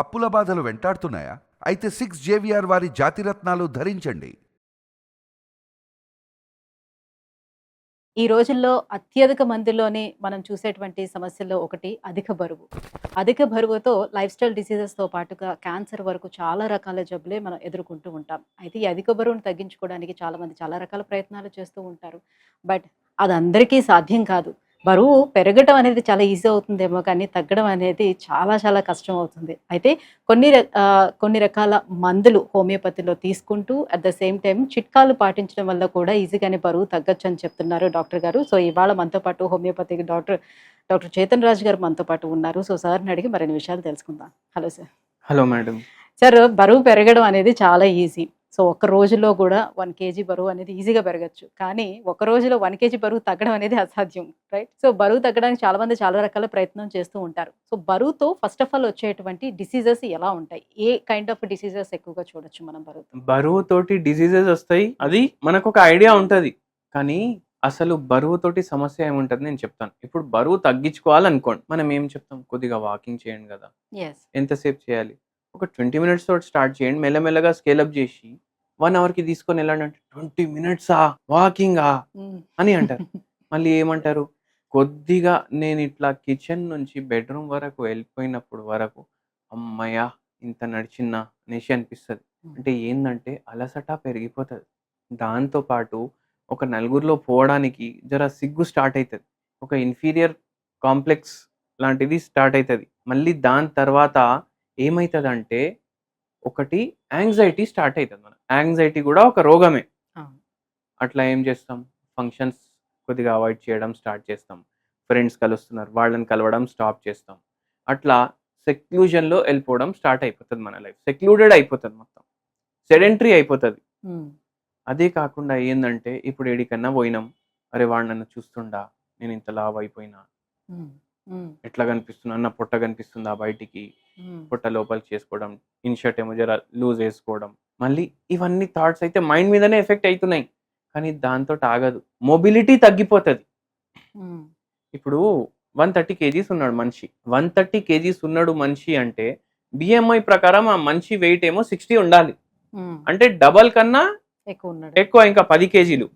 అప్పుల బాధలు వెంటాడుతున్నాయా? అయితే 6 జేవిఆర్ వారి జాతిరత్నాలు ధరించండి. ఈ రోజుల్లో అత్యధిక మందిలోని మనం చూసేటువంటి సమస్యల్లో ఒకటి అధిక బరువు. అధిక బరువుతో లైఫ్ స్టైల్ డిసీజెస్‌తో పాటుగా క్యాన్సర్ వరకు చాలా రకాల జబ్బులే మనం ఎదుర్కొంటూ ఉంటాం. అయితే ఈ అధిక బరువును తగ్గించుకోవడానికి చాలామంది చాలా రకాల ప్రయత్నాలు చేస్తూ ఉంటారు. బట్ అది అందరికీ సాధ్యం కాదు. బరువు పెరగటం అనేది చాలా ఈజీ అవుతుందేమో కానీ తగ్గడం అనేది చాలా చాలా కష్టం అవుతుంది. అయితే కొన్ని రకాల మందులు హోమియోపతిలో తీసుకుంటూ అట్ ద సేమ్ టైమ్ చిట్కాలు పాటించడం వల్ల కూడా ఈజీగానే బరువు తగ్గొచ్చు అని చెప్తున్నారు డాక్టర్ గారు. సో ఇవాళ మనతో పాటు హోమియోపతి డాక్టర్ చేతన్ రాజ్ గారు మనతో పాటు ఉన్నారు. సో సార్ని అడిగి మరిన్ని విషయాలు తెలుసుకుందాం. Hello sir. Hello madam. Sir, బరువు పెరగడం అనేది చాలా ఈజీ. సో ఒక్క రోజులో కూడా 1 కేజీ బరువు అనేది ఈజీగా పెరగచ్చు. కానీ ఒక రోజులో 1 కేజీ బరువు తగ్గడం అనేది అసాధ్యం, రైట్? సో బరువు తగ్గడానికి చాలా మంది చాలా రకాల ప్రయత్నం చేస్తూ ఉంటారు. సో బరువుతో ఫస్ట్ ఆఫ్ ఆల్ వచ్చేటువంటి డిసీజెస్ ఎలా ఉంటాయి? ఏ కైండ్ ఆఫ్ డిసీజెస్ ఎక్కువగా చూడొచ్చు మనం బరువుతోటి డిసీజెస్ వస్తాయి, అది మనకు ఒక ఐడియా ఉంటది. కానీ అసలు బరువుతోటి సమస్య ఏముంటది నేను చెప్తాను. ఇప్పుడు బరువు తగ్గించుకోవాలనుకోండి, మనం ఏం చెప్తాం? కొద్దిగా వాకింగ్ చేయండి కదా. ఎంతసేపు చేయాలి? ఒక 20 మినిట్స్ తోటి స్టార్ట్ చేయండి, మెల్లమెల్లగా స్కేలప్ చేసి 1 అవర్కి తీసుకొని వెళ్ళండి అంటే 20 మినిట్సా వాకింగా అని అంటారు. మళ్ళీ ఏమంటారు? కొద్దిగా నేను ఇట్లా కిచెన్ నుంచి బెడ్రూమ్ వరకు వెళ్ళిపోయినప్పుడు వరకు అమ్మయ్య ఇంత నడిచిన్నా అనేసి అనిపిస్తుంది. అంటే ఏంటంటే అలసట పెరిగిపోతుంది. దాంతోపాటు ఒక నలుగురిలో పోవడానికి జర సిగ్గు స్టార్ట్ అవుతుంది, ఒక ఇన్ఫీరియర్ కాంప్లెక్స్ లాంటిది స్టార్ట్ అవుతుంది. మళ్ళీ దాని తర్వాత ఏమవుతుందంటే ఒకటి యాంగ్జైటీ స్టార్ట్ అవుతుంది. మన యాంగ్జైటీ కూడా ఒక రోగమే. అట్లా ఏం చేస్తాం? ఫంక్షన్స్ కొద్దిగా అవాయిడ్ చేయడం స్టార్ట్ చేస్తాం. ఫ్రెండ్స్ కలుస్తున్నారు, వాళ్ళని కలవడం స్టాప్ చేస్తాం. అట్లా సెక్లూజన్లో వెళ్ళిపోవడం స్టార్ట్ అయిపోతుంది. మన లైఫ్ సెక్లూడెడ్ అయిపోతుంది, మొత్తం సెడెంటరీ అయిపోతుంది. అదే కాకుండా ఏంటంటే ఇప్పుడు ఎడికన్నా పోయినాం, అరే వాడు నన్ను చూస్తుండా, నేను ఇంత లావ్ అయిపోయినా, ఎట్లా కనిపిస్తున్నా, నా పొట్ట కనిపిస్తుందా బయటికి, పొట్ట లోపలికి చేసుకోవడం, ఇన్షర్ట్ ఏమో జర లూజ్ వేసుకోవడం, మళ్ళీ ఇవన్నీ థాట్స్ అయితే మైండ్ మీదనే ఎఫెక్ట్ అవుతున్నాయి. కానీ దాంతో ఆగదు, మొబిలిటీ తగ్గిపోతుంది. ఇప్పుడు 130 కేజీస్ ఉన్నాడు మనిషి, 130 కేజీస్ ఉన్నాడు మనిషి అంటే బిఎంఐ ప్రకారం ఆ మనిషి వెయిట్ ఏమో 60 ఉండాలి. అంటే డబల్ కన్నా ఎక్కువ, ఇంకా 10 కేజీలు.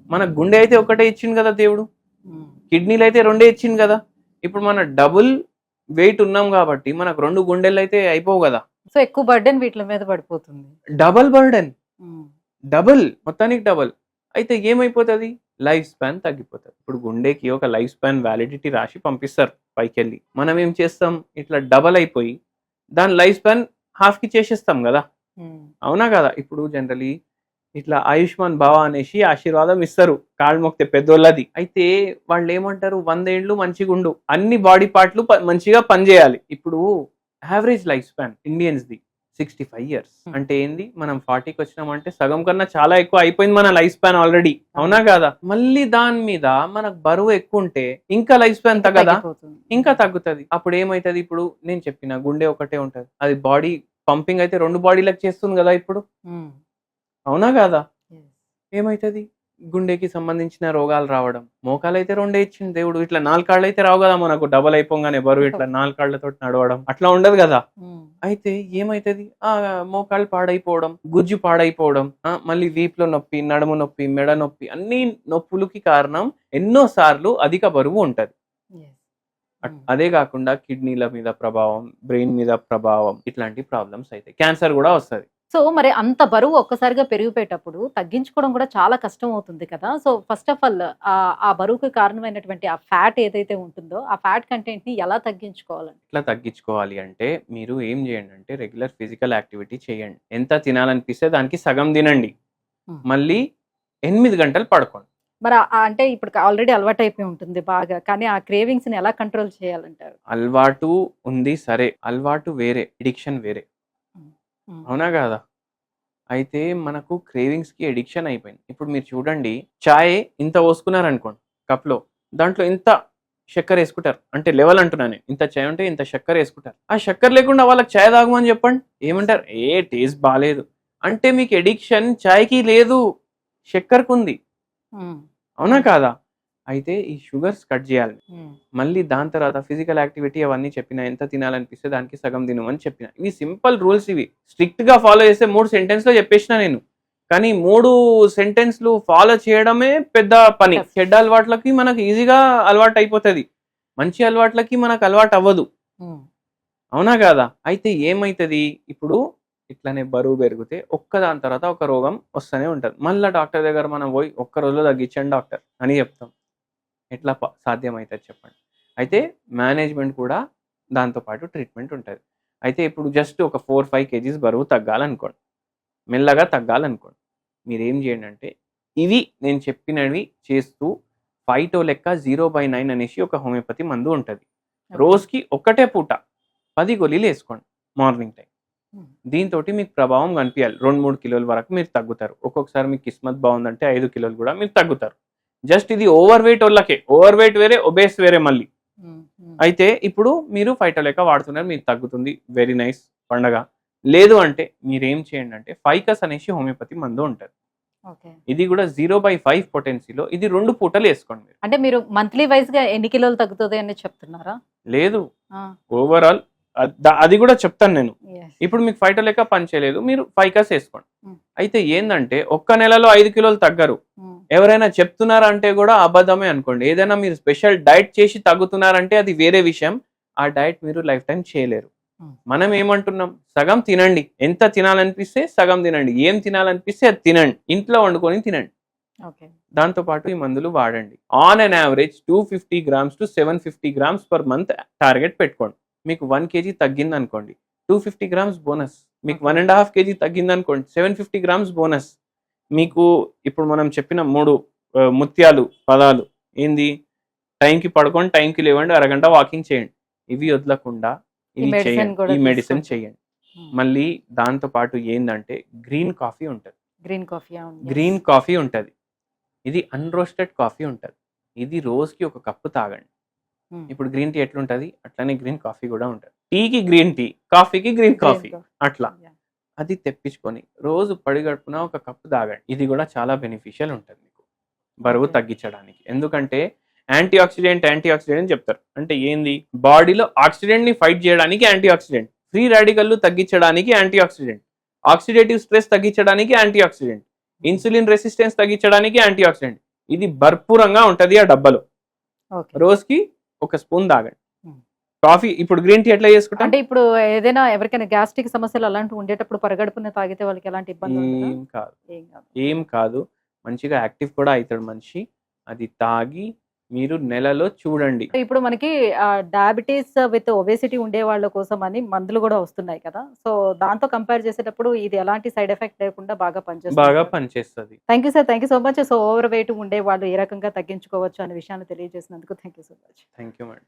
మన గుండె అయితే ఒకటే ఇచ్చింది కదా దేవుడు, కిడ్నీలు అయితే 2 ఇచ్చింది కదా. ఇప్పుడు మన డబుల్ వెయిట్ ఉన్నాం కాబట్టి మనకు 2 గుండెలు అయితే అయిపోవు కదా. సో ఎక్కువ బర్డెన్ వీటి మీద పడిపోతుంది, డబుల్ బర్డెన్, డబుల్, మొత్తానికి డబుల్. అయితే ఏమైపోతుంది? లైఫ్ స్పాన్ తగ్గిపోతుంది. ఇప్పుడు గుండెకి ఒక లైఫ్ స్పాన్ వ్యాలిడిటీ రాసి పంపిస్తారు పైకి వెళ్ళి. మనం ఏం చేస్తాం? ఇట్లా డబల్ అయిపోయి దాని లైఫ్ స్పాన్ హాఫ్కి చేసేస్తాం కదా, అవునా కదా? ఇప్పుడు జనరలీ ఇట్లా ఆయుష్మాన్ బావా అనేసి ఆశీర్వాదం ఇస్తారు కాళ్ళు మొక్తే పెద్దోళ్ళది. అయితే వాళ్ళు ఏమంటారు? 100 ఏళ్ళు మంచిగా ఉండు, అన్ని బాడీ పార్ట్లు మంచిగా పనిచేయాలి. ఇప్పుడు యావరేజ్ లైఫ్ స్పాన్ ఇండియన్స్ది 65 ఇయర్స్. అంటే ఏంది? మనం 40కి వచ్చినామంటే సగం కన్నా చాలా ఎక్కువ అయిపోయింది మన లైఫ్ స్పాన్ ఆల్రెడీ, అవునా కదా? మళ్ళీ దాని మీద మనకు బరువు ఎక్కువ ఉంటే ఇంకా లైఫ్ స్పాన్ తగ్గదా? ఇంకా తగ్గుతుంది. అప్పుడు ఏమైతుంది? ఇప్పుడు నేను చెప్పిన గుండె ఒకటే ఉంటది, అది బాడీ పంపింగ్ అయితే 2 బాడీలకు చేస్తుంది కదా ఇప్పుడు, అవునా కాదా? ఏమైతుంది? గుండెకి సంబంధించిన రోగాలు రావడం. మోకాలు అయితే 2 ఇచ్చింది దేవుడు, ఇట్లా 4 కాళ్ళు అయితే రావు కదా మనకు. డబల్ అయిపోగానే బరువు ఇట్లా 4 కాళ్ళతో నడవడం అట్లా ఉండదు కదా. అయితే ఏమైతుంది? మోకాళ్ళు పాడైపోవడం, గుజ్జు పాడైపోవడం, మళ్ళీ వీపులో నొప్పి, నడుము నొప్పి, మెడ నొప్పి, అన్ని నొప్పులకి కారణం ఎన్నో సార్లు అధిక బరువు ఉంటది. అదే కాకుండా కిడ్నీల మీద ప్రభావం, బ్రెయిన్ మీద ప్రభావం, ఇట్లాంటి ప్రాబ్లమ్స్ అయితే క్యాన్సర్ కూడా వస్తుంది. సో మరి అంత బరువు ఒక్కసారిగా పెరిగిపోయేటప్పుడు తగ్గించుకోవడం కూడా చాలా కష్టం అవుతుంది కదా. సో ఫస్ట్ ఆఫ్ ఆల్ ఆ బరువుకి కారణమైనటువంటి ఆ ఫ్యాట్ ఏదైతే ఉంటుందో ఆ ఫ్యాట్ కంటెంట్ ని ఎలా తగ్గించుకోవాలి? ఇట్లా తగ్గించుకోవాలి అంటే మీరు ఏం చేయండి అంటే రెగ్యులర్ ఫిజికల్ యాక్టివిటీ చేయండి. ఎంత తినాలనిపిస్తే దానికి సగం తినండి, మళ్ళీ 8 గంటలు పడుకోండి. మరి అంటే ఇప్పుడు ఆల్రెడీ అలవాటు అయిపోయి ఉంటుంది బాగా, కానీ ఆ క్రేవింగ్స్ ని ఎలా కంట్రోల్ చేయాలంటారు? అలవాటు ఉంది సరే, అలవాటు వేరే, ఎడిక్షన్ వేరే, అవునా కాదా? అయితే మనకు క్రేవింగ్స్కి ఎడిక్షన్ అయిపోయింది. ఇప్పుడు మీరు చూడండి, చాయ్ ఇంత పోసుకున్నారనుకోండి కప్లో, దాంట్లో ఇంత చక్కెర వేసుకుంటారు. అంటే లెవెల్ అంటున్నాను, ఇంత చాయ్ ఉంటే ఇంత చక్కెర వేసుకుంటారు. ఆ చక్కెర లేకుండా వాళ్ళకి చాయ్ తాగమని చెప్పండి, ఏమంటారు? టేస్ట్ బాగాలేదు. అంటే మీకు ఎడిక్షన్ చాయ్కి లేదు, చక్కెరకు ఉంది, అవునా కాదా? అయితే ఈ షుగర్స్ కట్ చేయాలి. మళ్ళీ దాని తర్వాత ఫిజికల్ యాక్టివిటీ అవన్నీ చెప్పిన, ఎంత తినాలనిపిస్తే దానికి సగం తిను అని చెప్పిన. ఇవి సింపుల్ రూల్స్, ఇవి స్ట్రిక్ట్ గా ఫాలో చేస్తే 3 సెంటెన్స్లో చెప్పేసిన నేను. కానీ 3 సెంటెన్స్లు ఫాలో చేయడమే పెద్ద పని. చెడ్డ అలవాట్లకి మనకు ఈజీగా అలవాటు అయిపోతుంది, మంచి అలవాట్లకి మనకు అలవాటు అవ్వదు. అవునా కాదా? అయితే ఏమైతుంది, ఇప్పుడు ఇట్లనే బరువు పెరిగితే దాని తర్వాత ఒక రోగం వస్తూనే ఉంటుంది. మళ్ళీ డాక్టర్ దగ్గర మనం పోయి ఒక్క రోజులో తగ్గించండి డాక్టర్ అని చెప్తాం. ఎట్లా సాధ్యమవుతుంది చెప్పండి? అయితే మేనేజ్మెంట్ కూడా దాంతోపాటు ట్రీట్మెంట్ ఉంటుంది. అయితే ఇప్పుడు జస్ట్ ఒక 4-5 kgs బరువు తగ్గాలనుకోండి, మెల్లగా తగ్గాలనుకోండి, మీరు ఏం చేయండి అంటే ఇవి నేను చెప్పినవి చేస్తూ ఫైటో లెక్క 0/9 అనేసి ఒక హోమియోపతి మందు ఉంటుంది. రోజుకి ఒక్కటే పూట 10 గోళీలు వేసుకోండి మార్నింగ్ టైం. దీంతో మీకు ప్రభావం కనిపించాలి. 2-3 కిలోల వరకు మీరు తగ్గుతారు. ఒక్కొక్కసారి మీకు కిస్మత్ బాగుందంటే 5 కిలోలు కూడా మీరు తగ్గుతారు. జస్ట్ ఇది ఓవర్ వెయిట్ వాళ్ళకే. ఓవర్ వెయిట్ వేరే, ఒబేస్ వేరే మళ్ళీ. అయితే ఇప్పుడు మీరు ఫైటో లెక్క వాడుతున్నారు, మీకు తగ్గుతుంది, వెరీ నైస్, పండగ. లేదు అంటే మీరేం చేయండి అంటే ఫైకస్ అనేసి హోమియోపతి మందు ఉంటుంది. ఇది కూడా 0/5 పొటెన్సీలో, ఇది 2 పూటలు వేసుకోండి మీరు. అంటే మీరు మంత్లీ వైజ్ గా ఎన్ని కిలోలు తగ్గుతుంది అని చెప్తున్నారా? లేదు, ఓవరాల్ అది కూడా చెప్తాను నేను. ఇప్పుడు మీకు ఫైటో లెక్క పని చేయలేదు, మీరు ఫైకస్ వేసుకోండి. అయితే ఏంటంటే ఒక్క నెలలో 5 కిలోలు తగ్గరు. ఎవరైనా చెప్తున్నారంటే కూడా అబద్ధమే అనుకోండి. ఏదైనా మీరు స్పెషల్ డైట్ చేసి తగ్గుతున్నారంటే అది వేరే విషయం. ఆ డైట్ మీరు లైఫ్ టైం చేయలేరు. మనం ఏమంటున్నాం, సగం తినండి, ఎంత తినాలనిపిస్తే సగం తినండి, ఏం తినాలనిపిస్తే అది తినండి, ఇంట్లో వండుకొని తినండి. దాంతో పాటు ఈ మందులు వాడండి. On an average 250 grams to 750 grams per month target పెట్టుకోండి. మీకు 1 kg తగ్గింది అనుకోండి, 250 grams బోనస్. మీకు 1.5 kg తగ్గింది అనుకోండి, 750 grams బోనస్. మీకు ఇప్పుడు మనం చెప్పిన 3 ముత్యాలు పదాలు ఏంది, టైంకి పడుకోండి, టైంకి లేవండి, అరగంట వాకింగ్ చేయండి. ఇవి వదలకుండా ఇవి చేయండి, ఈ మెడిసిన్ చేయండి. మళ్ళీ దాంతో పాటు ఏంటంటే గ్రీన్ కాఫీ ఉంటుంది. గ్రీన్ కాఫీ ఉంటుంది, ఇది అన్రోస్టెడ్ కాఫీ ఉంటుంది. ఇది రోజుకి 1 కప్పు తాగండి. ఇప్పుడు గ్రీన్ టీ ఎట్లుంటది అట్లానే గ్రీన్ కాఫీ కూడా ఉంటుంది. టీకి గ్రీన్ టీ, కాఫీకి గ్రీన్ కాఫీ, అట్లా అది తెప్పించుకొని రోజు పడిగడుపున 1 కప్పు తాగండి. ఇది కూడా చాలా బెనిఫిషియల్ ఉంటుంది మీకు బరువు తగ్గించడానికి. ఎందుకంటే యాంటీ ఆక్సిడెంట్ చెప్తారు. అంటే ఏంది, బాడీలో ఆక్సిడెంట్ ని ఫైట్ చేయడానికి యాంటీ ఆక్సిడెంట్, ఫ్రీ రాడికల్లు తగ్గించడానికి యాంటీ ఆక్సిడెంట్, ఆక్సిడేటివ్ స్ట్రెస్ తగ్గించడానికి యాంటీ ఆక్సిడెంట్, ఇన్సులిన్ రెసిస్టెన్స్ తగ్గించడానికి యాంటీ ఆక్సిడెంట్. ఇది భర్పూరంగా ఉంటది ఆ డబ్బాలో. రోజుకి 1 స్పూన్ తాగండి. కాఫీ ఇప్పుడు గ్రీన్ టీ ఎట్లా చేసుకుంటాం అంటే ఇప్పుడు ఏదైనా ఎవరికైనా గ్యాస్ట్రిక్ సమస్యలు అలాంటివి ఉండేటప్పుడు పరగడుపున తాగితే వాళ్ళకి ఎలాంటి ఇబ్బంది ఏం కాదు, మంచిగా యాక్టివ్ కూడా అవుతాడు మనిషి. అది తాగి మీరు నెలలో చూడండి. ఇప్పుడు మనకి డయాబెటీస్ విత్ ఒబేసిటీ ఉండే వాళ్ళ కోసం అని మందులు కూడా వస్తున్నాయి కదా, సో దాంతో కంపేర్ చేసేటప్పుడు ఇది ఎలాంటి సైడ్ ఎఫెక్ట్ లేకుండా బాగా పనిచేస్తుంది. Thank you sir, thank you so much. So overweight ఉండే వాళ్ళు ఏ రకంగా తగ్గించుకోవచ్చు అనే విషయాన్ని తెలియజేసినందుకు thank you so much. Thank you madam.